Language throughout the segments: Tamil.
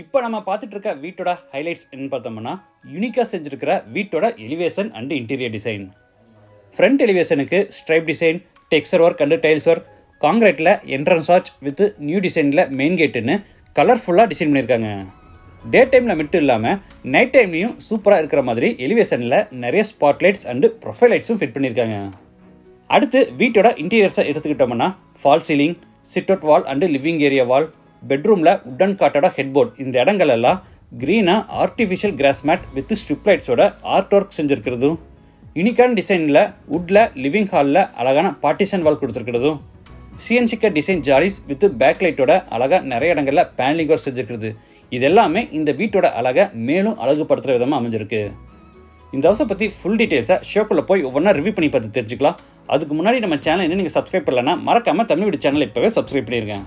இப்போ நம்ம பார்த்துட்டு இருக்க வீட்டோட ஹைலைட்ஸ் என்ன பார்த்தோம்னா, யூனிக்காக செஞ்சுருக்கிற வீட்டோட elevation and interior design. Front எலிவேஷனுக்கு stripe design, texture work and tiles work, காங்கிரீட்டில் என்ட்ரன்ஸ் ஆர்ச் வித் நியூ டிசைனில் மெயின் கேட்டுன்னு கலர்ஃபுல்லாக டிசைன் பண்ணியிருக்காங்க. டே டைமில் மட்டும் இல்லாமல் நைட் டைம்லையும் சூப்பராக இருக்கிற மாதிரி எலிவேஷனில் நிறைய ஸ்பாட்லைட்ஸ் அண்டு ப்ரொஃபைல் லைட்ஸும் ஃபிட் பண்ணியிருக்காங்க. அடுத்து வீட்டோட இன்டீரியர்ஸை எடுத்துக்கிட்டோம்னா, false ceiling, sit out wall and living area wall, பெட்ரூமில் உட்டன் காட்டோட ஹெட்போர்ட், இந்த இடங்கள் எல்லாம் க்ரீனாக artificial grass mat with strip லைட்ஸோட ஆர்ட் ஒர்க் செஞ்சுருக்கிறதும், யூனிக்கான டிசைனில் வுட்டில் லிவிங் ஹாலில் அழகான பார்ட்டிஷன் வால் கொடுத்துருக்கிறதும், சிஎன்சிக்க டிசைன் ஜாலிஸ் வித் பேக் லைட்டோட அழகாக நிறைய இடங்களில் பேனலிங் ஒர்க் செஞ்சுருக்கிறது. இது எல்லாமே இந்த வீட்டோட அழகை மேலும் அழகுபடுத்துகிற விதமாக அமைஞ்சிருக்கு. இந்த ஹவுஸை பற்றி ஃபுல் டீட்டெயில்ஸை ஷோக்குள்ளே போய் ஒவ்வொன்றா ரிவ்யூ பண்ணி பார்த்து தெரிஞ்சுக்கலாம். அதுக்கு முன்னாடி நம்ம சேனல் இன்னும் நீங்கள் சப்ஸ்கிரைப் பண்ணலன்னா மறக்காமல் தமிழ் வீடு சேனல் இப்போவே சப்ஸ்கிரைப் பண்ணியிருக்கேன்.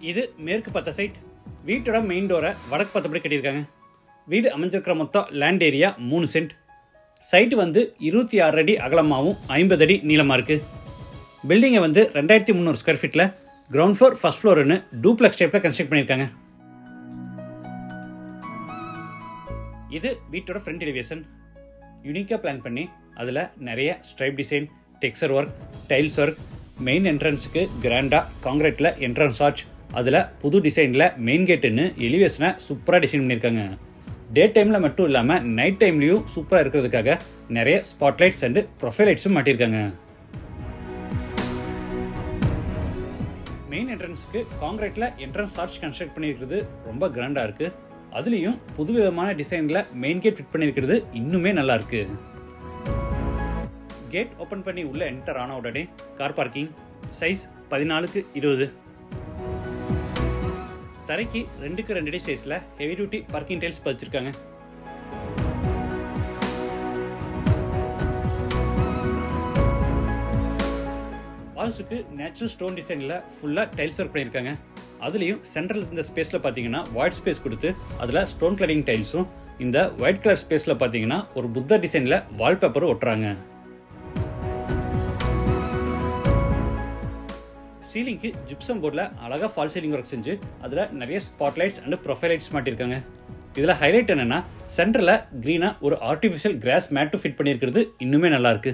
இது மேற்கு பத்த சைட். வீட்டோட மெயின் டோரை வடக்கு பத்தபடி கட்டியிருக்காங்க. வீடு அமைஞ்சிருக்கிற மொத்தம் லேண்ட் ஏரியா 3 சென்ட். சைட்டு 26 அடி அகலமாகவும் 50 அடி நீளமாக இருக்குது. பில்டிங்கை 2300 ஸ்கொயர் ஃபீட்டில் கிரவுண்ட் ஃப்ளோர் ஃபர்ஸ்ட் ஃப்ளோர்னு டூப்ளெக்ஸ் டைப்பில் கன்ஸ்ட்ரக்ட் பண்ணியிருக்காங்க. இது வீட்டோட ஃப்ரண்ட் எலிவேஷன். யூனிக்காக பிளான் பண்ணி அதில் நிறைய stripe design, texture work, tiles work, main என்ட்ரன்ஸுக்கு கிராண்டாக காங்கிரீட்டில் என்ட்ரன்ஸ் ஆர்ச், அதில் புது டிசைனில் மெயின் கேட்டுன்னு எலிவேஷனை சூப்பராக டிசைன் பண்ணியிருக்காங்க. டே டைமில் மட்டும் இல்லாமல் நைட் டைம்லேயும் சூப்பராக இருக்கிறதுக்காக நிறைய ஸ்பாட்லைட்ஸ் அண்டு ப்ரொஃபைல் லைட்ஸும் மாட்டியிருக்காங்க. மெயின் என்ட்ரன்ஸுக்கு காங்கிரீட்டில் என்ட்ரன்ஸ் ஆர்ச் கன்ஸ்ட்ரக்ட் பண்ணியிருக்கிறது ரொம்ப கிராண்டாக இருக்குது. அதுலேயும் புதுவிதமான டிசைனில் மெயின் கேட் ஃபிட் பண்ணியிருக்கிறது இன்னுமே நல்லா இருக்குது. கேட் ஓப்பன் பண்ணி உள்ளே என்டர் ஆன உடனே கார் பார்க்கிங், சைஸ் 14x20. தரைக்கு 2x2 அடி சைஸில் ஹெவி டியூட்டி பார்க்கிங் டைல்ஸ் பதிச்சிருக்காங்க. வால்ஸுக்கு நேச்சுரல் ஸ்டோன் டிசைனில் ஃபுல்லாக டைல்ஸ் ஒர்க் பண்ணியிருக்காங்க. அதுலேயும் சென்ட்ரல் இந்த ஸ்பேஸில் பார்த்தீங்கன்னா ஒயிட் ஸ்பேஸ் கொடுத்து அதில் ஸ்டோன் கிளடிங் டைல்ஸும், இந்த ஒயிட் கலர் ஸ்பேஸில் பார்த்தீங்கன்னா ஒரு புத்தர் டிசைனில் வால்பேப்பரும் ஒட்டுறாங்க. சீலிங்க்கு ஜிப்சம் போர்டில் அழகாக ஃபால் சீலிங் ஒர்க் செஞ்சு அதில் நிறைய ஸ்பாட்லைட்ஸ் அண்ட் ப்ரொஃபைல் லைட்ஸ் மாட்டியிருக்காங்க. இதில் ஹைலைட் என்னென்னா, சென்டரில் க்ரீனாக ஒரு ஆர்டிஃபிஷியல் கிராஸ் மேட்டும் ஃபிட் பண்ணியிருக்கிறது இன்னுமே நல்லாயிருக்கு.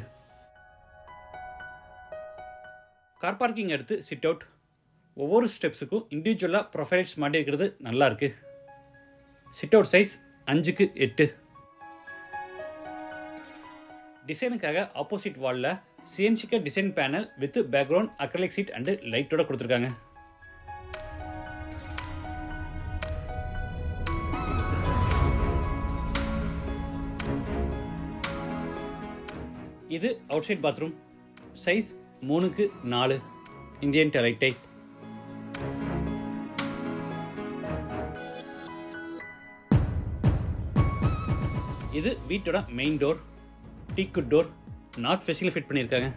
கார் பார்க்கிங் எடுத்து சிட் அவுட், ஒவ்வொரு ஸ்டெப்ஸுக்கும் இண்டிவிஜுவலாக ப்ரொஃபைல் லைட்ஸ் மாட்டியிருக்கிறது நல்லாயிருக்கு. Sit out size 5x8. டிசைனுக்காக ஆப்போசிட் வாலில் சிஎன்சிக்க design panel with background acrylic sheet and லைட்டோட கொடுத்துருக்காங்க. இது outside bathroom. Size 3x4 Indian toilet type. இது வீட்டோட main door. Teakwood door, north ஃபேஸில் ஃபிட் பண்ணியிருக்காங்க.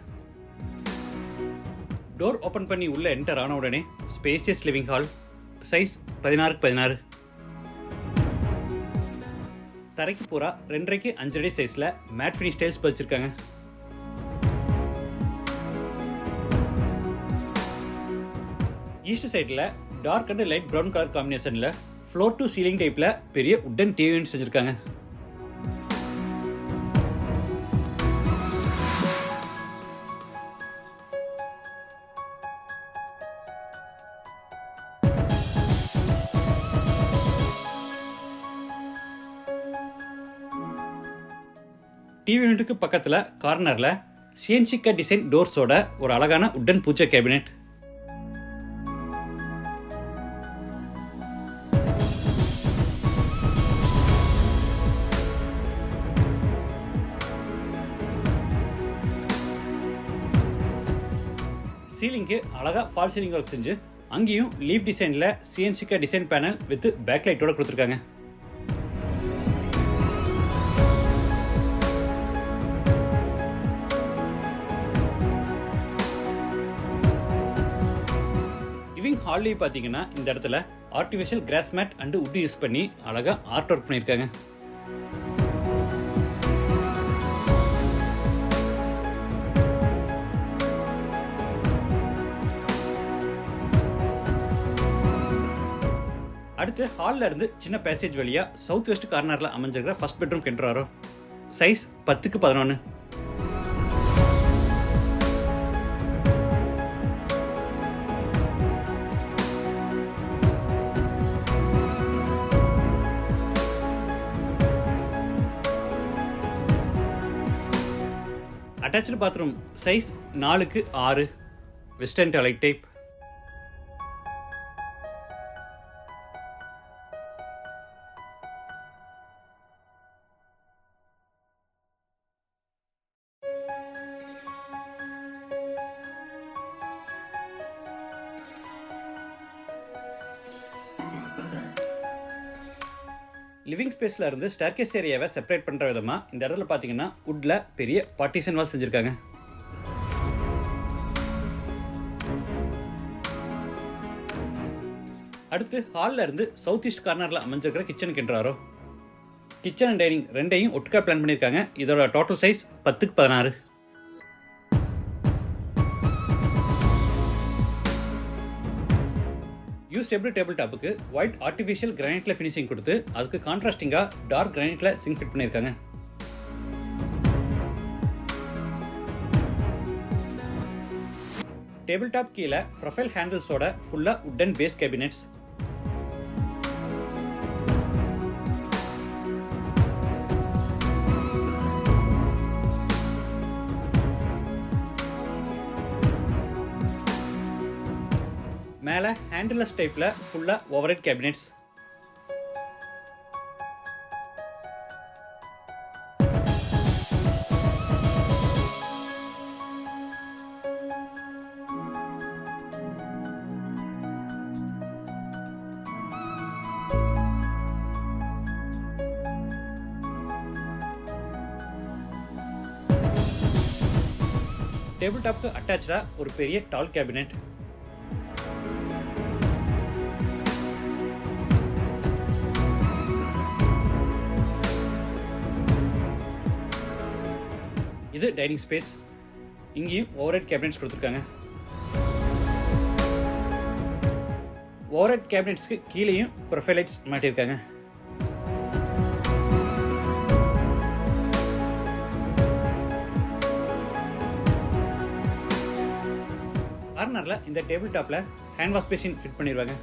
டோர் ஓப்பன் பண்ணி உள்ளே என்டர் ஆன உடனே spacious living hall. Size 16x16. தரைக்கு பூரா 2.5 அடி சைஸில் மேட் ஃபினிஷ் டைல்ஸ் பதிச்சிருக்காங்க. ஈஸ்ட் சைடில் dark and light brown colour காம்பினேஷனில் ஃப்ளோர் டு சீலிங் டைப்பில் பெரிய உட்டன் டிவி யூனிட் செஞ்சுருக்காங்க. டிவி யூனிட்டுக்கு பக்கத்தில் கார்னரில் சிஎன்சிக்க டிசைன் டோர்ஸோட ஒரு அழகான உட்டன் பூஜை கேபினெட். சீலிங்க்கு அழகாக ஃபால் சீலிங் ஒர்க் செஞ்சு அங்கேயும் லீஃப் டிசைனில் சிஎன்சிக்க டிசைன் பேனல் வித் பேக் லைட்டோட கொடுத்துருக்காங்க. லிவிங் ஹால்லேயே பார்த்தீங்கன்னா இந்த இடத்துல artificial grass mat and wood use பண்ணி அழகாக ஆர்ட் ஒர்க் பண்ணியிருக்காங்க. அடுத்து ஹாலில் இருந்து சின்ன பேசேஜ் வழியாக சவுத் வெஸ்ட் கார்னரில் அமைஞ்சிருக்கிற ஃபர்ஸ்ட் பெட்ரூம் என்ட்ரு ஆகிறோம். Size 10x11. Attach bathroom size 4x6, western toilet type. Living ஸ்பேஸில் இருந்து ஸ்டேர்கேஸ் ஏரியாவை செப்பரேட் பண்ணுற விதமாக இந்த இடத்துல பார்த்தீங்கன்னா வுட்டில் பெரிய பார்ட்டிஷன் வால் செஞ்சுருக்காங்க. அடுத்து ஹாலில் இருந்து சவுத் ஈஸ்ட் கார்னரில் அமைஞ்சிருக்கிற கிச்சனுக்கு என்ட்ரு. கிச்சன் அண்ட் டைனிங் ரெண்டையும் ஒட்டுக்கா பிளான் பண்ணியிருக்காங்க. இதோட total size 10x16. Usable table டாப்புக்கு ஒயிட் ஆர்டிஃபிஷியல் கிரானைட்ல ஃபினிஷிங் கொடுத்து அதுக்கு கான்ட்ராஸ்டிங்கா டார்க் கிரானைட்ல சிங்க் ஃபிட் பண்ணியிருக்காங்க. டேபிள் டாப் கீழே ப்ரொஃபைல் ஹேண்டில்ஸோட ஃபுல்லா வுட்டன் பேஸ் கேபினெட்ஸ். மேலே ஹேண்டில்லஸ் டைப்ல ஃபுல்லா ஓவர்ஹெட் கேபினெட்ஸ். டேபிள் டாப்க்கு அட்டாச்சா ஒரு பெரிய டால் கேபினெட். இது டைனிங் ஸ்பேஸ். இங்கேயும் ஓவர்ஹெட் கேபினெட்ஸ் கொடுத்துருக்காங்க. ஓவர்ஹெட் கேபினெட்ஸ்க்கு கீழேயும் ப்ரொஃபைல் லைட்ஸ் மாட்டியிருக்காங்க. கார்னர்ல இந்த டேபிள் டாப்ல ஹேண்ட் வாஷ் பேசின் ஃபிட் பண்ணிடுவாங்க.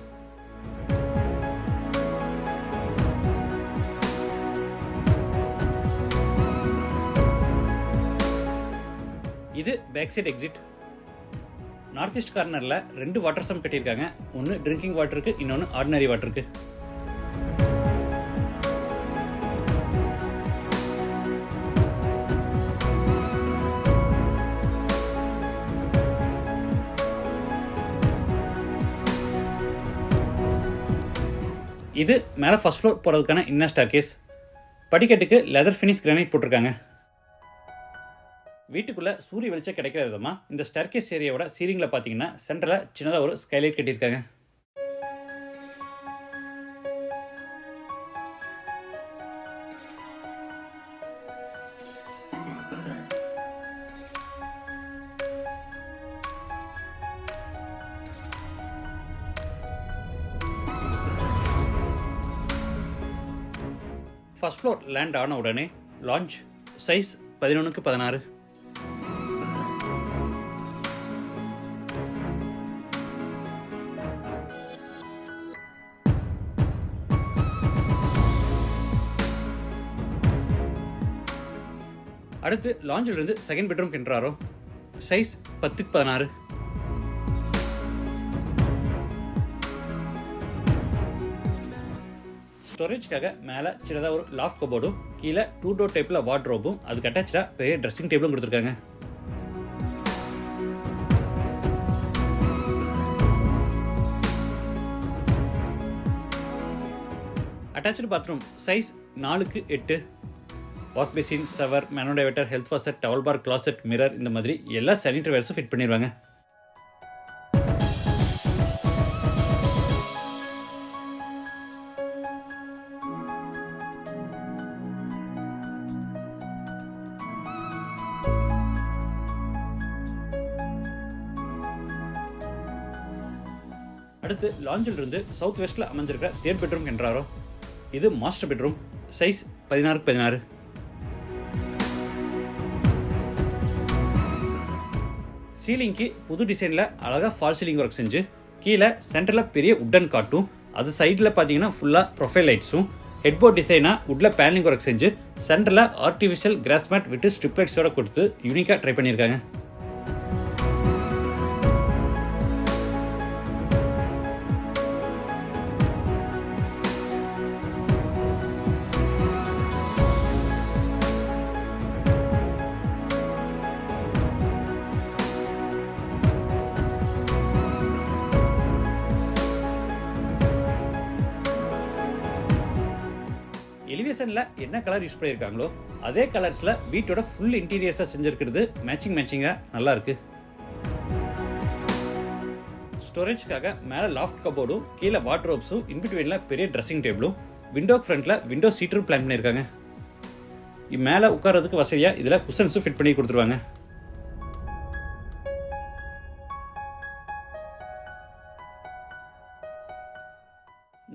இது back side exit. North east கார்னர்ல 2 வாட்டர் சம் கட்டியிருக்காங்க. ஒன்று ட்ரிங்கிங் வாட்டருக்கு, இன்னொன்று ஆர்டினரி வாட்டருக்கு. இது மேலே ஃபர்ஸ்ட் ஃப்ளோர் போகிறதுக்கான இன்னர் ஸ்டேர்கேஸ். படிக்கட்டுக்கு லெதர் ஃபினிஷ் கிரானைட் போட்டிருக்காங்க. வீட்டுக்குள்ளே சூரிய வெளிச்சம் கிடைக்கிற விதமாக இந்த ஸ்டேர்கேஸ் ஏரியாவோட சீலிங்கில் பார்த்தீங்கன்னா சென்டரில் சின்னதாக ஒரு ஸ்கைலைட் கட்டியிருக்காங்க. ஃபர்ஸ்ட் ஃப்ளோர் லேண்ட் ஆன உடனே லான்ச் சைஸ் 11x16. அடுத்து லாஞ்சில் இருந்து second bedroom entry. Size 10x16. ஸ்டோரேஜ்க்காக மேலே சின்னதாக ஒரு லாஃப்ட் கபோர்டும் கீழே 2 டோர் டைப்பில் வார்ட்ரோபும் அதுக்கு அட்டாச்சாக பெரிய ட்ரெஸ்ஸிங் டேபிளும் கொடுத்துருக்காங்க. Attach bathroom size 4x8. Wash basin, shower, manual diverter, health faucet, towel bar, closet, mirror இந்த மாதிரி எல்லா சானிட்டரி வேர்ஸும் ஃபிட் பண்ணிடுவாங்க. அடுத்து லாஞ்சில் இருந்து சவுத் வெஸ்ட்டில் அமைஞ்சிருக்கிற தேர்ட் பெட்ரூம் என்றாரோ. இது மாஸ்டர் பெட்ரூம், சைஸ் 16x16. சீலிங்க்கு புது டிசைனில் அழகாக ஃபால் சீலிங் ஒர்க் செஞ்சு கீழே சென்டரில் பெரிய உட்டன் காட்டும், அது சைடில் பார்த்தீங்கன்னா ஃபுல்லாக ப்ரொஃபைல் லைட்ஸும், ஹெட்போர்ட் டிசைனாக உட்டில் பேனலிங் ஒர்க் செஞ்சு சென்டரில் ஆர்டிஃபிஷியல் கிராஸ் மேட் விட்டு ஸ்ட்ரிப் லைட்ஸோட கொடுத்து யூனிக்காக ட்ரை பண்ணியிருக்காங்க. எலிவேஷன்ல என்ன கலர் யூஸ் பண்ணியிருக்காங்களோ அதே கலர்ஸ்ல வீட்டோட ஃபுல் இன்டீரியர்ஸா செஞ்சிருக்கிறது மேட்சிங்கா நல்லா இருக்கு. ஸ்டோரேஜ்க்காக மேல லாஃப்ட் கபோர்டும் கீழே வார்ட்ரோப்ஸும் இன்பிட்வீன்ல பெரிய ட்ரெஸ்ஸிங் டேபிளும் விண்டோ ஃப்ரண்ட்ல விண்டோ சீட்டரும் பிளான் பண்ணியிருக்காங்க. மேலே உட்கார்றதுக்கு வசதியா இதுல குஷன்ஸும் ஃபிட் பண்ணி கொடுத்துருவாங்க.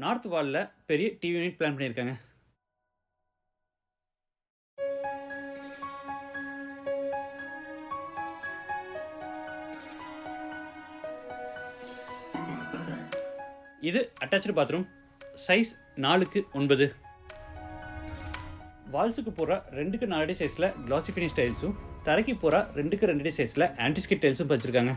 நார்த் வால்ல பெரிய டிவி யூனிட் பிளான் பண்ணியிருக்காங்க. இது அட்டாச்சு பாத்ரூம், சைஸ் 4x9. வால்ஸுக்கு போகிற 2x4 அடி சைஸில் கிளாசி ஃபினிஷ் டைல்ஸும் தரைக்கு போகிற 2x2 அடி சைஸில் ஆன்டிஸ்கிட் டைல்ஸும் வச்சுருக்காங்க.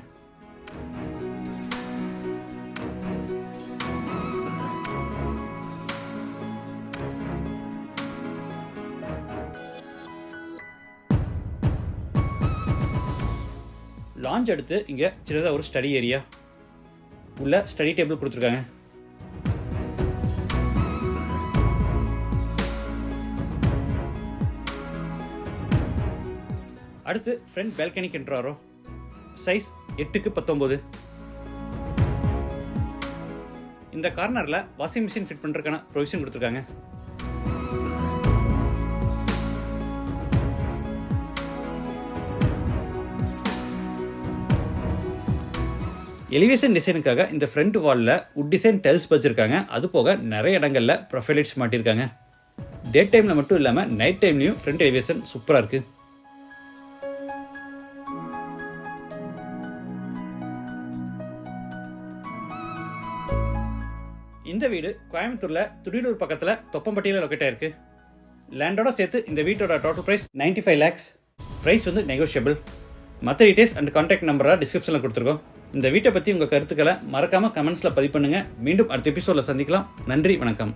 லாஞ்ச் அடுத்து இங்கே சின்னதாக ஒரு ஸ்டடி ஏரியா, உள்ள ஸ்டடி டேபிள் கொடுத்துருக்காங்க. அடுத்து ஃப்ரண்ட் பால்கனிக்கு என்ட்ராரோ, சைஸ் 8x19. இந்த கார்னர்ல வாஷிங் மிஷின் ஃபிட் பண்றதுக்கான ப்ரொவிஷன் கொடுத்துருக்காங்க. எலிவேஷன் டிசைனுக்காக இந்த ஃப்ரண்ட் வால்ல உட் டிசைன் டைல்ஸ் வச்சிருக்காங்க. அது போக நிறைய இடங்கள்ல ப்ரொஃபைல் லைட்ஸ் மாட்டியிருக்காங்க. டே டைம்ல மட்டும் இல்லாம நைட் டைம்லயும் ஃப்ரண்ட் எலிவேஷன் சூப்பரா இருக்கு. இந்த வீடு கோயம்புத்தூர்ல துடியலூர் பக்கத்துல தொப்பம்பட்டியில லொக்கேட் ஆயிருக்கு. லேண்டோட சேர்த்து இந்த வீட்டோட டோட்டல் பிரைஸ் 95 lakhs. பிரைஸ் வந்து நெகோஷியபிள். மற்ற டீடைல்ஸ் அண்ட் கான்டாக்ட் நம்பரை டிஸ்கிரிப்ஷனில் கொடுத்துருக்கோம். இந்த வீட்டை பற்றி உங்கள் கருத்துக்களை மறக்காமல் கமெண்ட்ஸில் பதிவு பண்ணுங்கள். மீண்டும் அடுத்த எபிசோடில் சந்திக்கலாம். நன்றி, வணக்கம்.